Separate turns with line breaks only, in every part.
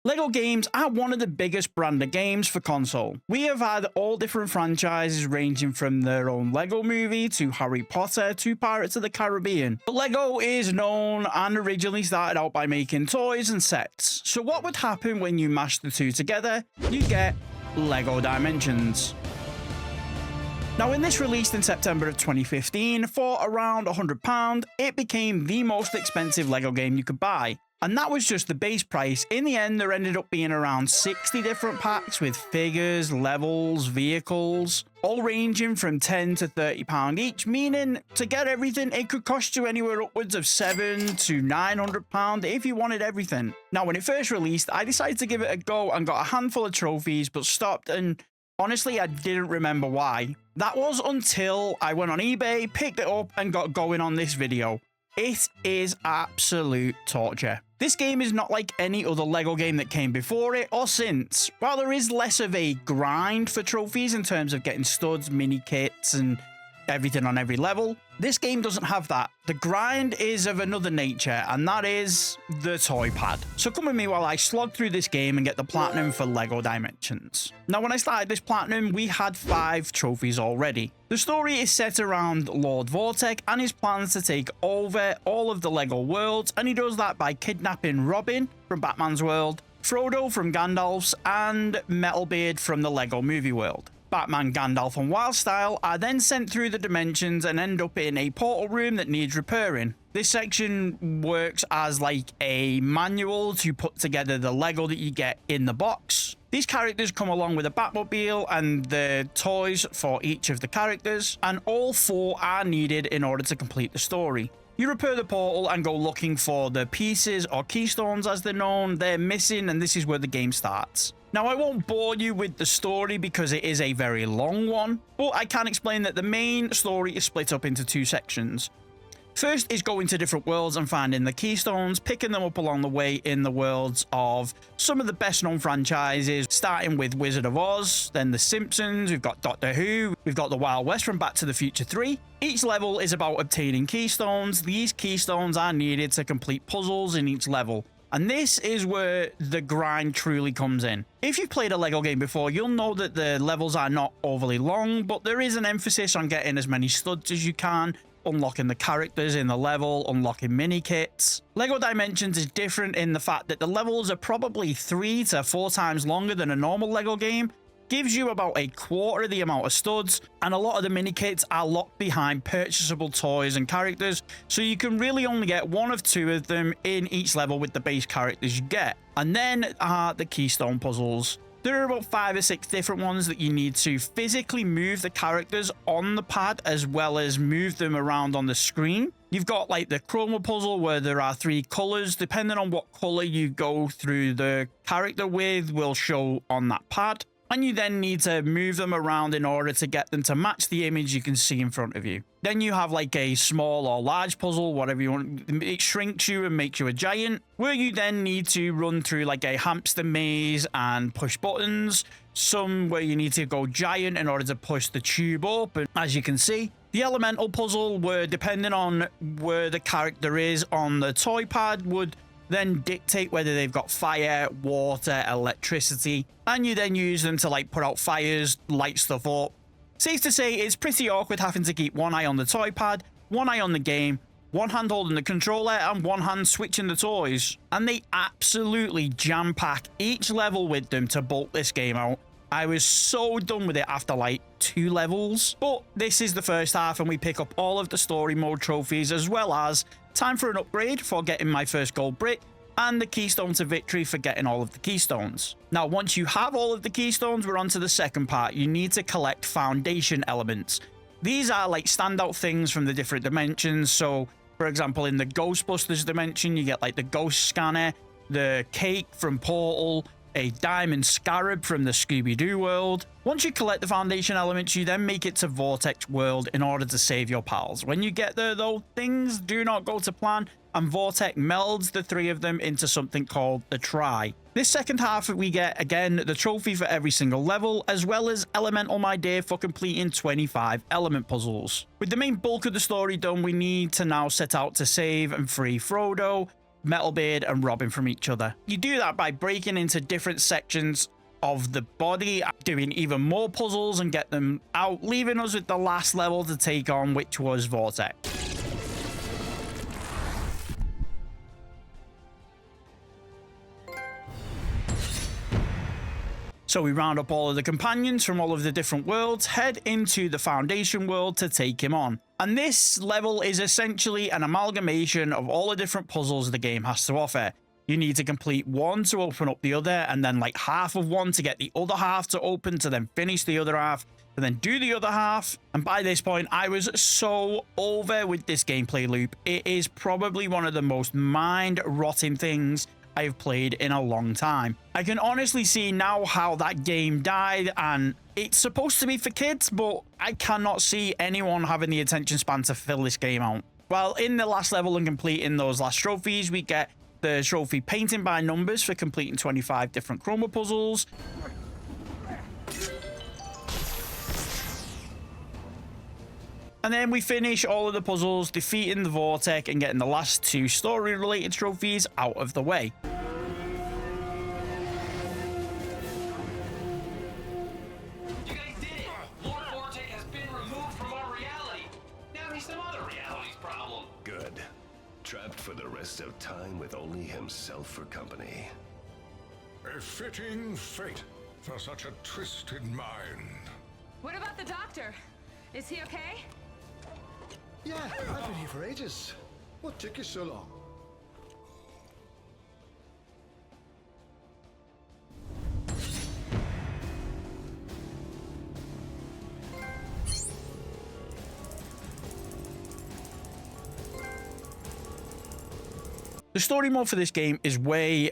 LEGO games are one of the biggest brand of games for console. We have had all different franchises ranging from their own LEGO movie to Harry Potter to Pirates of the Caribbean. But LEGO is known and originally started out by making toys and sets. So what would happen when you mash the two together? You get LEGO Dimensions. Now, when this released in September of 2015 for around £100, it became the most expensive LEGO game you could buy. And that was just the base price. In the end, there ended up being around 60 different packs with figures, levels, vehicles, all ranging from £10 to £30 each, meaning to get everything, it could cost you anywhere upwards of £700 to £900 if you wanted everything. Now, when it first released, I decided to give it a go and got a handful of trophies, but stopped, and honestly, I didn't remember why. That was until I went on eBay, picked it up, and got going on this video. It is absolute torture. This game is not like any other LEGO game that came before it or since. While there is less of a grind for trophies in terms of getting studs, mini kits, and everything on every level, this game doesn't have that. The grind is of another nature, and that is the toy pad. So come with me while I slog through this game and get the platinum for LEGO Dimensions. Now, when I started this platinum, we had 5 trophies already. The story is set around Lord Vortek and his plans to take over all of the LEGO worlds, and he does that by kidnapping Robin from Batman's world, Frodo from Gandalf's, and Metalbeard from the LEGO movie world. Batman, Gandalf, and Wildstyle are then sent through the dimensions and end up in a portal room that needs repairing. This section works as like a manual to put together the LEGO that you get in the box. These characters come along with a Batmobile and the toys for each of the characters, and all 4 are needed in order to complete the story. You repair the portal and go looking for the pieces or keystones as they're known. They're missing, and this is where the game starts. Now, I won't bore you with the story because it is a very long one, but I can explain that the main story is split up into 2 sections. First is going to different worlds and finding the keystones, picking them up along the way in the worlds of some of the best known franchises, starting with Wizard of Oz, then The Simpsons, we've got Doctor Who, we've got the Wild West from Back to the Future 3. Each level is about obtaining keystones. These keystones are needed to complete puzzles in each level. And this is where the grind truly comes in. If you've played a LEGO game before, you'll know that the levels are not overly long, but there is an emphasis on getting as many studs as you can, unlocking the characters in the level, unlocking mini kits. LEGO Dimensions is different in the fact that the levels are probably 3 to 4 times longer than a normal LEGO game, gives you about a quarter of the amount of studs, and a lot of the mini kits are locked behind purchasable toys and characters, so you can really only get 1 of 2 of them in each level with the base characters you get. And then are the keystone puzzles. There are about 5 or 6 different ones that you need to physically move the characters on the pad as well as move them around on the screen. You've got like the chroma puzzle where there are 3 colors. Depending on what color you go through the character with will show on that pad. And you then need to move them around in order to get them to match the image you can see in front of you. Then you have like a small or large puzzle, whatever you want. It shrinks you and makes you a giant, where you then need to run through like a hamster maze and push buttons. Some where you need to go giant in order to push the tube up. And as you can see, the elemental puzzle, where depending on where the character is on the toy pad, would then dictate whether they've got fire, water, electricity, and you then use them to like put out fires, light stuff up. Safe to say, it's pretty awkward having to keep 1 eye on the toy pad, 1 eye on the game, 1 hand holding the controller, and 1 hand switching the toys. And they absolutely jam-pack each level with them to bulk this game out. I was so done with it after like 2 levels. But this is the first half, and we pick up all of the story mode trophies, as well as time for an upgrade for getting my first gold brick, and the keystone to victory for getting all of the keystones. Now, once you have all of the keystones, we're on to the second part. You need to collect foundation elements. These are like standout things from the different dimensions. So, for example, in the Ghostbusters dimension, you get like the ghost scanner, the cake from Portal, a diamond scarab from the Scooby-Doo world. Once you collect the foundation elements, you then make it to Vortek's world in order to save your pals. When you get there, though, things do not go to plan, and Vortek melds the 3 of them into something called the Try. This second half, we get, again, the trophy for every single level, as well as Elemental My Day for completing 25 element puzzles. With the main bulk of the story done, we need to now set out to save and free Frodo, Metalbeard and Robin from each other. You do that by breaking into different sections of the body, doing even more puzzles and get them out, leaving us with the last level to take on, which was Vortex. So we round up all of the companions from all of the different worlds, head into the Foundation world to take him on. And this level is essentially an amalgamation of all the different puzzles the game has to offer. You need to complete one to open up the other, and then like half of one to get the other half to open, to then finish the other half, and then do the other half. And by this point, I was so over with this gameplay loop. It is probably one of the most mind-rotting things I've played in a long time. I can honestly see now how that game died, and it's supposed to be for kids, but I cannot see anyone having the attention span to fill this game out. Well, in the last level and completing those last trophies, we get the trophy painting by numbers for completing 25 different chroma puzzles. And then we finish all of the puzzles, defeating the Vortex and getting the last 2 story-related trophies out of the way.
You guys did it! Lord Vortex has been removed from our reality. Now he's some other reality's problem.
Good. Trapped for the rest of time with only himself for company.
A fitting fate for such a twisted mind.
What about the doctor? Is he okay?
Yeah, I've been here for ages. What took you so long?
The story mode for this game is way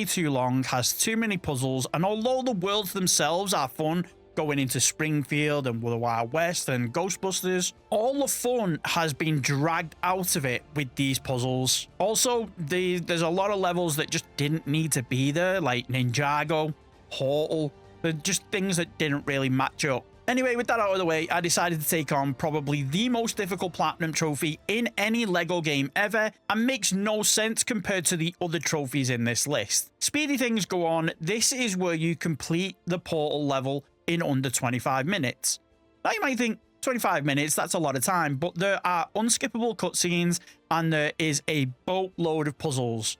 too long, has too many puzzles, and although the worlds themselves are fun, going into Springfield and the Wild West and Ghostbusters, all the fun has been dragged out of it with these puzzles. Also, there's a lot of levels that just didn't need to be there, like Ninjago, Portal. They're just things that didn't really match up. Anyway, with that out of the way, I decided to take on probably the most difficult platinum trophy in any LEGO game ever, and makes no sense compared to the other trophies in this list. Speedy things go on. This is where you complete the Portal level in under 25 minutes. Now you might think 25 minutes, that's a lot of time, but there are unskippable cutscenes and there is a boatload of puzzles.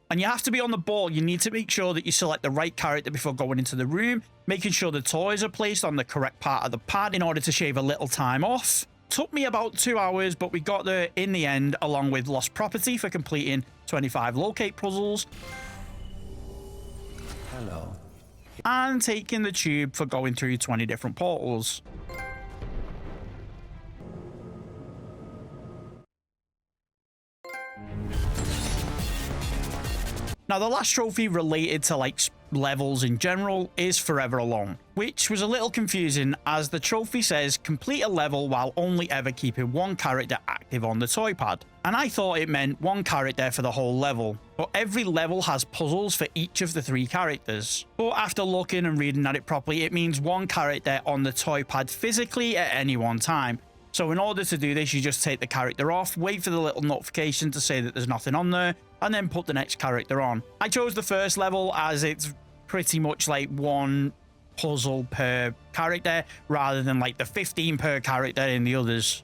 And you have to be on the ball. You need to make sure that you select the right character before going into the room, making sure the toys are placed on the correct part of the pad in order to shave a little time off. Took me about 2 hours, but we got there in the end, along with Lost Property for completing 25 locate puzzles.
Hello.
And taking the tube for going through 20 different portals. Now, the last trophy related to like levels in general is Forever Alone, which was a little confusing as the trophy says complete a level while only ever keeping one character active on the toy pad. And I thought it meant one character for the whole level, but every level has puzzles for each of the 3 characters. But after looking and reading at it properly, it means one character on the toy pad physically at any one time. So in order to do this, you just take the character off, wait for the little notification to say that there's nothing on there, and then put the next character on. I chose the first level as it's pretty much like one puzzle per character rather than like the 15 per character in the others.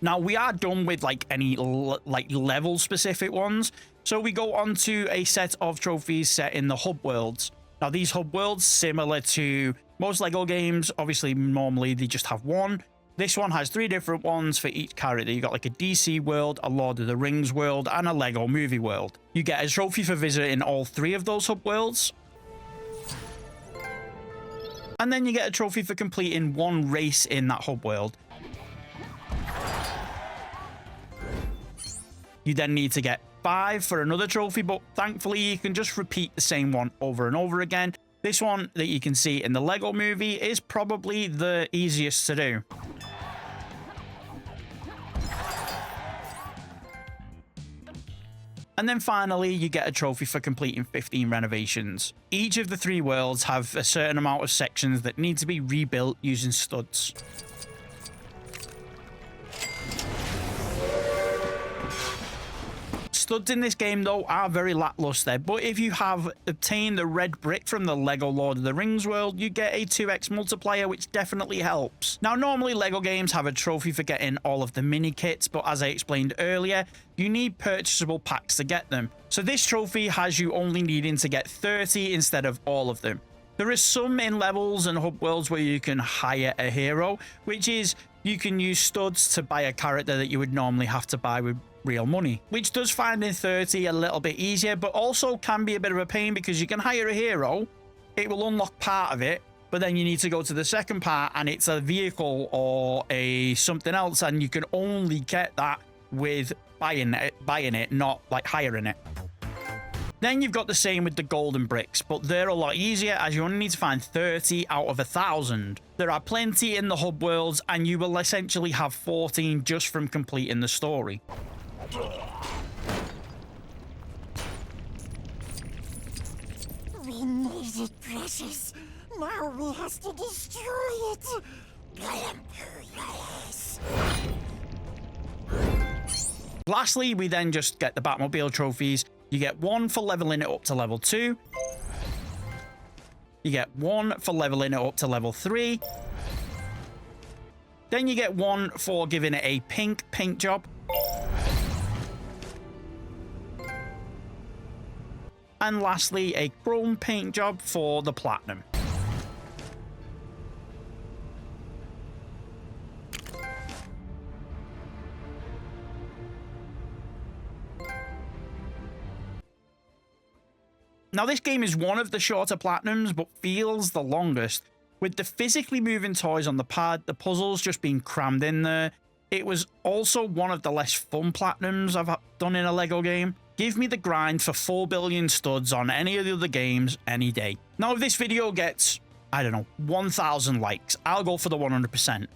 Now we are done with like any level specific ones, so we go on to a set of trophies set in the hub worlds. Now these hub worlds, similar to most LEGO games, obviously normally they just have one. This one has 3 different ones for each character. You got like a DC world, a Lord of the Rings world, and a LEGO movie world. You get a trophy for visiting all 3 of those hub worlds. And then you get a trophy for completing one race in that hub world. You then need to get 5 for another trophy, but thankfully you can just repeat the same one over and over again. This one that you can see in the LEGO movie is probably the easiest to do. And then finally, you get a trophy for completing 15 renovations. Each of the 3 worlds have a certain amount of sections that need to be rebuilt using studs. Studs in this game, though, are very lackluster, but if you have obtained the red brick from the LEGO Lord of the Rings world, you get a 2x multiplier, which definitely helps. Now, normally LEGO games have a trophy for getting all of the mini kits, but as I explained earlier, you need purchasable packs to get them. So this trophy has you only needing to get 30 instead of all of them. There is some in levels and hub worlds where you can hire a hero, which is you can use studs to buy a character that you would normally have to buy with real money, which does finding 30 a little bit easier, but also can be a bit of a pain because you can hire a hero, it will unlock part of it, but then you need to go to the second part and it's a vehicle or a something else, and you can only get that with buying it, not like hiring it. Then you've got the same with the golden bricks, but they're a lot easier as you only need to find 30 out of 1,000. There are plenty in the hub worlds, and you will essentially have 14 just from completing the story.
We need it, precious. Now we have to destroy it. Yes.
Lastly, we then just get the Batmobile trophies. You get one for leveling it up to level 2. You get one for leveling it up to level 3. Then you get one for giving it a pink paint job. And lastly, a chrome paint job for the platinum. Now, this game is one of the shorter platinums, but feels the longest. With the physically moving toys on the pad, the puzzles just being crammed in there. It was also one of the less fun platinums I've done in a LEGO game. Give me the grind for 4 billion studs on any of the other games any day. Now, if this video gets, I don't know, 1,000 likes, I'll go for the 100%.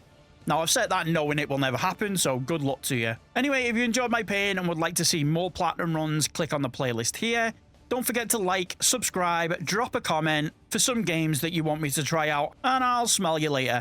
Now, I've said that knowing it will never happen, so good luck to you. Anyway, if you enjoyed my pain and would like to see more platinum runs, click on the playlist here. Don't forget to like, subscribe, drop a comment for some games that you want me to try out, and I'll smell you later.